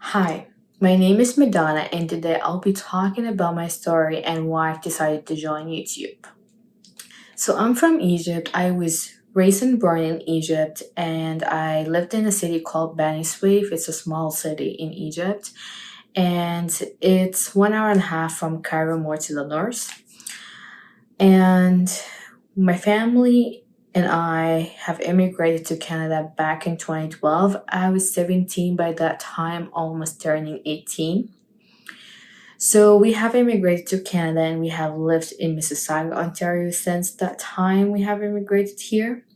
Hi, my name is Madonna, and today I'll be talking about my story and why I've decided to join YouTube. So, I'm from Egypt. I was raised and born in Egypt, and I lived in a city called Bani Suef. It's a small city in Egypt, and it's 1 hour and a half from Cairo, more to the north. And my family and I have immigrated to Canada back in 2012. I was 17 by that time, almost turning 18. So we have immigrated to Canada and we have lived in Mississauga, Ontario since that time we have immigrated here.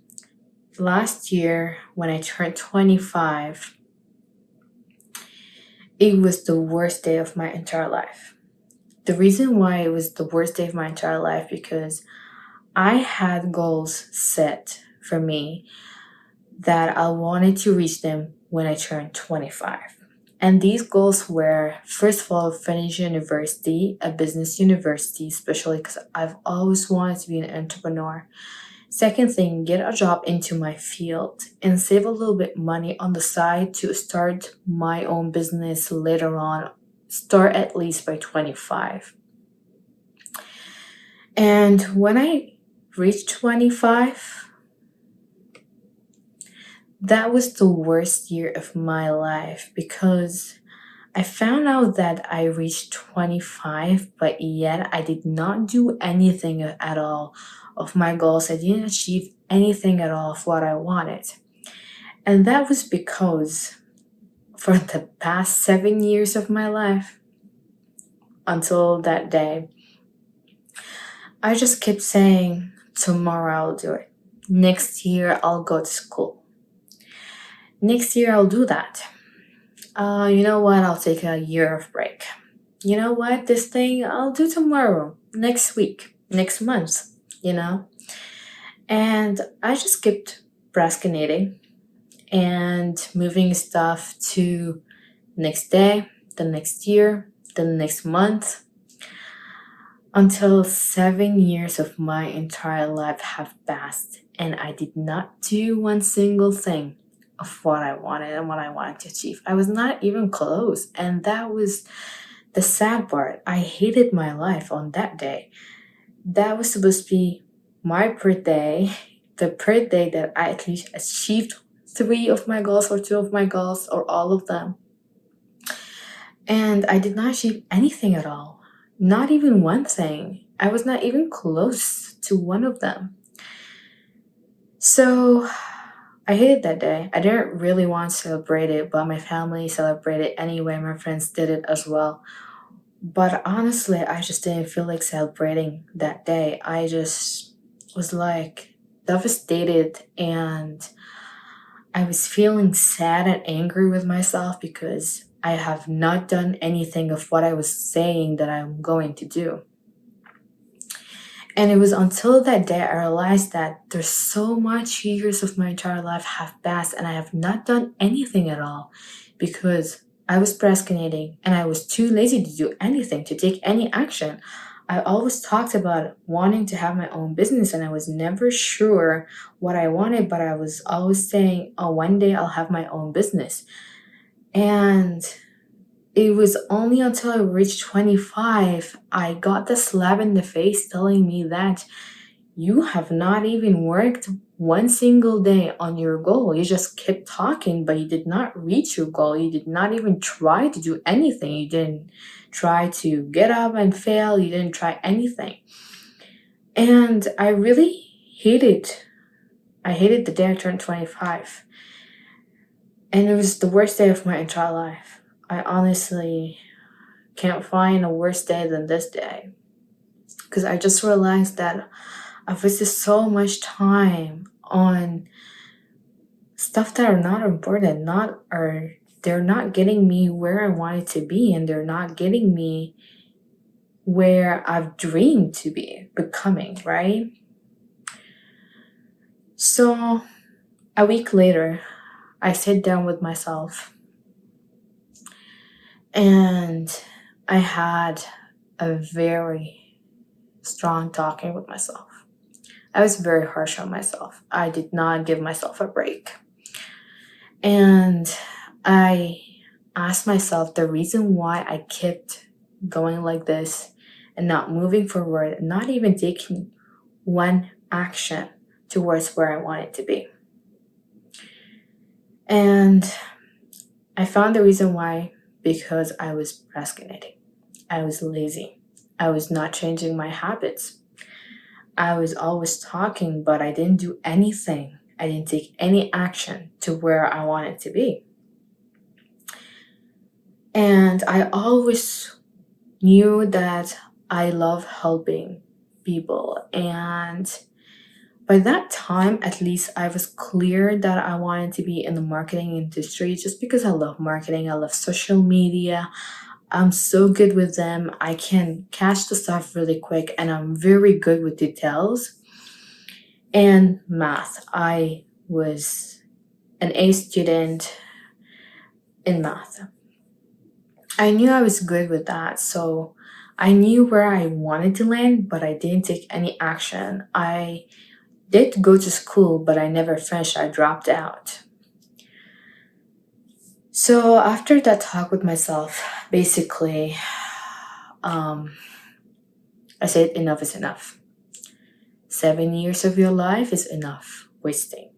Last year, when I turned 25, it was the worst day of my entire life. The reason why it was the worst day of my entire life because I had goals set for me that I wanted to reach them when I turned 25. And these goals were, first of all, finish university, a business university, especially because I've always wanted to be an entrepreneur. Second thing, get a job into my field and save a little bit money on the side to start my own business later on, start at least by 25. And when I reached 25, that was the worst year of my life because I found out that I reached 25, but yet I did not do anything at all of my goals. I didn't achieve anything at all of what I wanted. And that was because for the past 7 years of my life, until that day, I just kept saying, tomorrow I'll do it. Next year I'll go to school. Next year I'll do that. You know what? I'll take a year of break. You know what? This thing I'll do tomorrow, next week, next month, you know? And I just kept procrastinating and moving stuff to next day, the next year, the next month, until 7 years of my entire life have passed and I did not do one single thing of what I wanted and what I wanted to achieve. I was not even close. And that was the sad part. I hated my life on that day. That was supposed to be my birthday, the birthday that I at least achieved 3 of my goals or 2 of my goals or all of them. And I did not achieve anything at all. Not even one thing. I was not even close to one of them. So I hated that day. I didn't really want to celebrate it, but my family celebrated anyway. My friends did it as well. But honestly, I just didn't feel like celebrating that day. I just was like devastated and I was feeling sad and angry with myself because I have not done anything of what I was saying that I'm going to do. And it was until that day I realized that there's so much years of my entire life have passed and I have not done anything at all because I was procrastinating and I was too lazy to do anything, to take any action. I always talked about wanting to have my own business and I was never sure what I wanted, but I was always saying, oh, one day I'll have my own business. And it was only until I reached 25, I got the slap in the face telling me that you have not even worked one single day on your goal. You just kept talking, but you did not reach your goal. You did not even try to do anything. You didn't try to get up and fail. You didn't try anything. And I really hated the day I turned 25. And it was the worst day of my entire life. I honestly can't find a worse day than this day. Because I just realized that I've wasted so much time on stuff that are not important, they're not getting me where I wanted to be, and they're not getting me where I've dreamed to be becoming, right? So a week later, I sit down with myself and I had a very strong talking with myself. I was very harsh on myself. I did not give myself a break. And I asked myself the reason why I kept going like this and not moving forward, not even taking one action towards where I wanted to be. And I found the reason why because I was procrastinating. I was lazy. I was not changing my habits. I was always talking, but I didn't do anything. I didn't take any action to where I wanted to be. And I always knew that I love helping people. And by that time, at least, I was clear that I wanted to be in the marketing industry just because I love marketing. I love social media. I'm so good with them. I can catch the stuff really quick, and I'm very good with details. And math. I was an A student in math. I knew I was good with that, so I knew where I wanted to land, but I didn't take any action. I did go to school, but I never finished. I dropped out. So after that talk with myself, basically, I said enough is enough. 7 years of your life is enough wasting.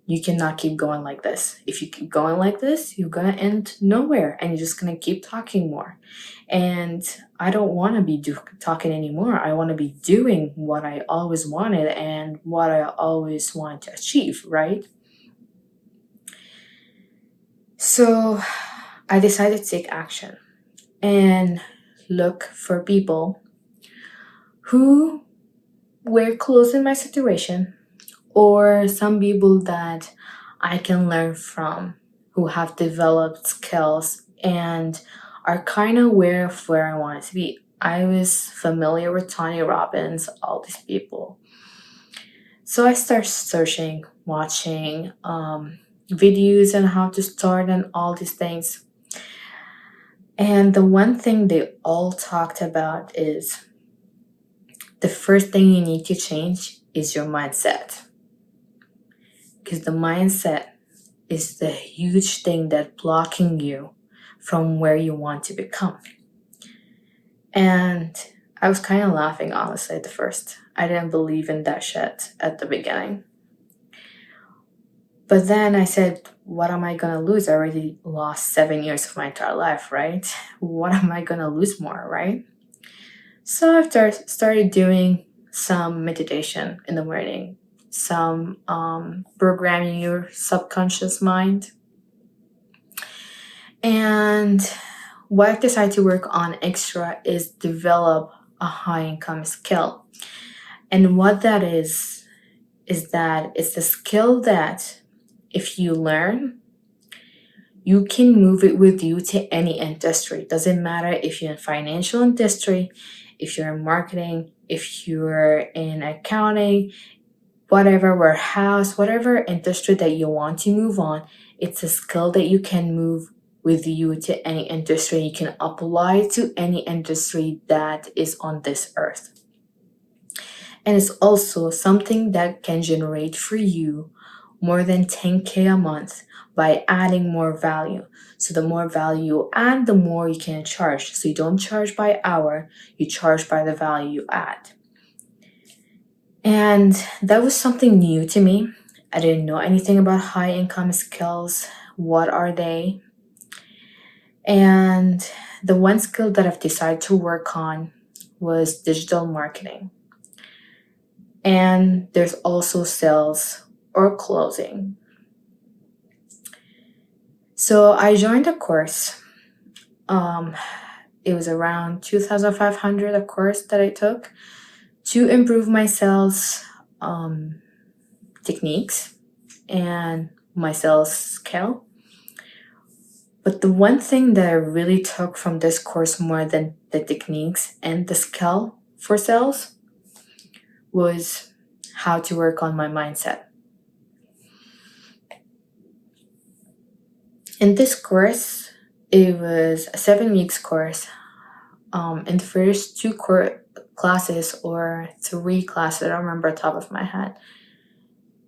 You cannot keep going like this. If you keep going like this, you're going to end nowhere and you're just going to keep talking more. And I don't want to be talking anymore. I want to be doing what I always wanted and what I always wanted to achieve, right? So I decided to take action and look for people who were close in my situation, or some people that I can learn from who have developed skills and are kind of aware of where I wanted to be. I was familiar with Tony Robbins, all these people. So I started searching, watching videos on how to start and all these things. And the one thing they all talked about is the first thing you need to change is your mindset. Because the mindset is the huge thing that's blocking you from where you want to become. And I was kind of laughing, honestly, at the first. I didn't believe in that shit at the beginning. But then I said, what am I going to lose? I already lost 7 years of my entire life, right? What am I going to lose more, right? So I started doing some meditation in the morning, some programming your subconscious mind. And what I've decided to work on extra is develop a high income skill. And what that is that it's the skill that if you learn, you can move it with you to any industry. It doesn't matter if you're in financial industry, if you're in marketing, if you're in accounting, whatever, warehouse, whatever industry that you want to move on, it's a skill that you can move with you to any industry. You can apply to any industry that is on this earth. And it's also something that can generate for you more than 10K a month by adding more value. So the more value you add, the more you can charge. So you don't charge by hour, you charge by the value you add. And that was something new to me. I didn't know anything about high income skills. What are they? And the one skill that I've decided to work on was digital marketing. And there's also sales or closing. So I joined a course. It was around $2,500 a course that I took to improve my sales techniques and my sales skill. But the one thing that I really took from this course more than the techniques and the skill for sales was how to work on my mindset. In this course, it was a 7 weeks course. In the first two classes or 3 classes, I don't remember off the top of my head,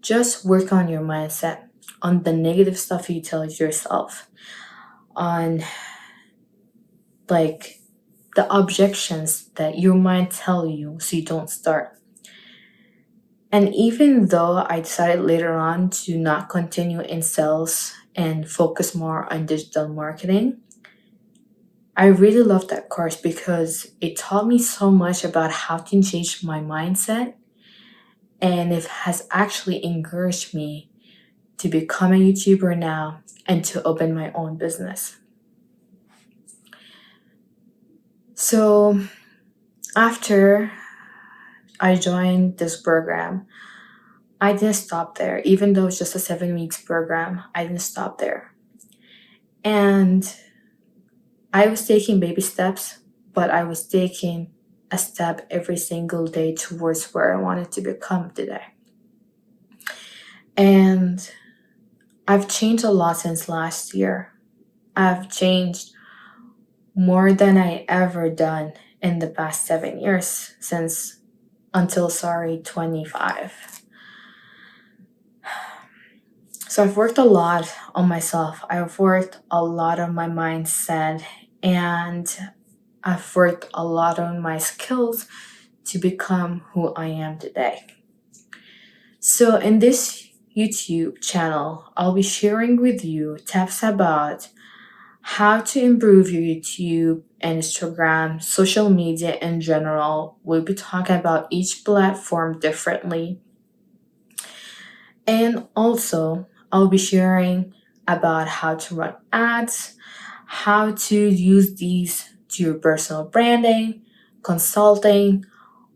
just work on your mindset, on the negative stuff you tell yourself. on like the objections that your mind tell you so you don't start. And even though I decided later on to not continue in sales and focus more on digital marketing, I really love that course because it taught me so much about how to change my mindset, and it has actually encouraged me to become a YouTuber now and to open my own business. So after I joined this program, I didn't stop there. Even though it's just a 7 weeks program, I didn't stop there. And I was taking baby steps, but I was taking a step every single day towards where I wanted to become today. And I've changed a lot since last year. I've changed more than I ever done in the past 7 years until 25. So I've worked a lot on myself. I've worked a lot on my mindset, and I've worked a lot on my skills to become who I am today. So in this YouTube channel, I'll be sharing with you tips about how to improve your YouTube and Instagram, social media in general. We'll be talking about each platform differently. And also, I'll be sharing about how to run ads, how to use these to your personal branding, consulting,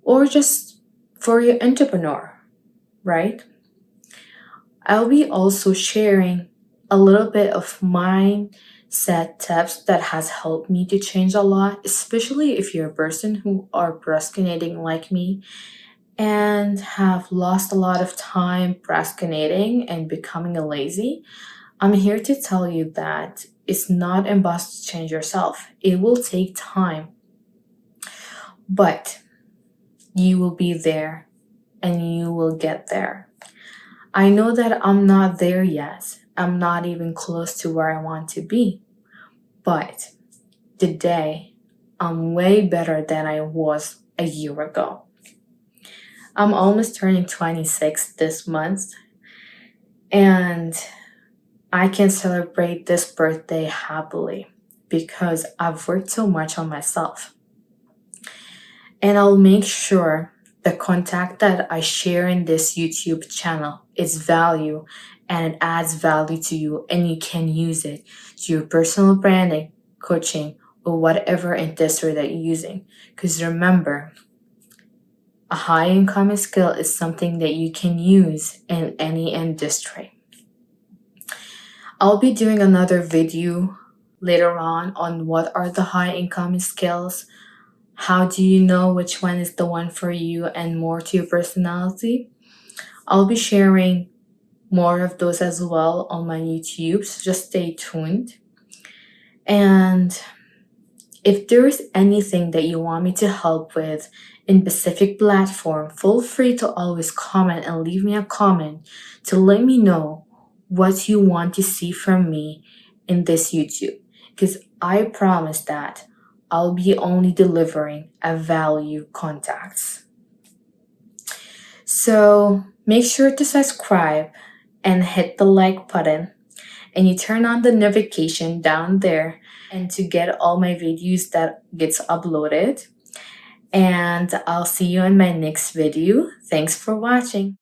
or just for your entrepreneur, right? I'll be also sharing a little bit of mindset tips that has helped me to change a lot, especially if you're a person who are procrastinating like me and have lost a lot of time procrastinating and becoming a lazy. I'm here to tell you that it's not impossible to change yourself. It will take time, but you will be there and you will get there. I know that I'm not there yet. I'm not even close to where I want to be, but today I'm way better than I was a year ago. I'm almost turning 26 this month, and I can celebrate this birthday happily because I've worked so much on myself. And I'll make sure the content that I share in this YouTube channel is value and it adds value to you, and you can use it to your personal branding, coaching, or whatever industry that you're using. Because remember, a high income skill is something that you can use in any industry. I'll be doing another video later on what are the high income skills, how do you know which one is the one for you, and more to your personality. I'll be sharing more of those as well on my YouTube, so just stay tuned. And if there is anything that you want me to help with in specific platform, feel free to always comment and leave me a comment to let me know what you want to see from me in this YouTube, because I promise that I'll be only delivering a value contacts. So make sure to subscribe and hit the like button, and you turn on the notification down there and to get all my videos that gets uploaded. And I'll see you in my next video. Thanks for watching.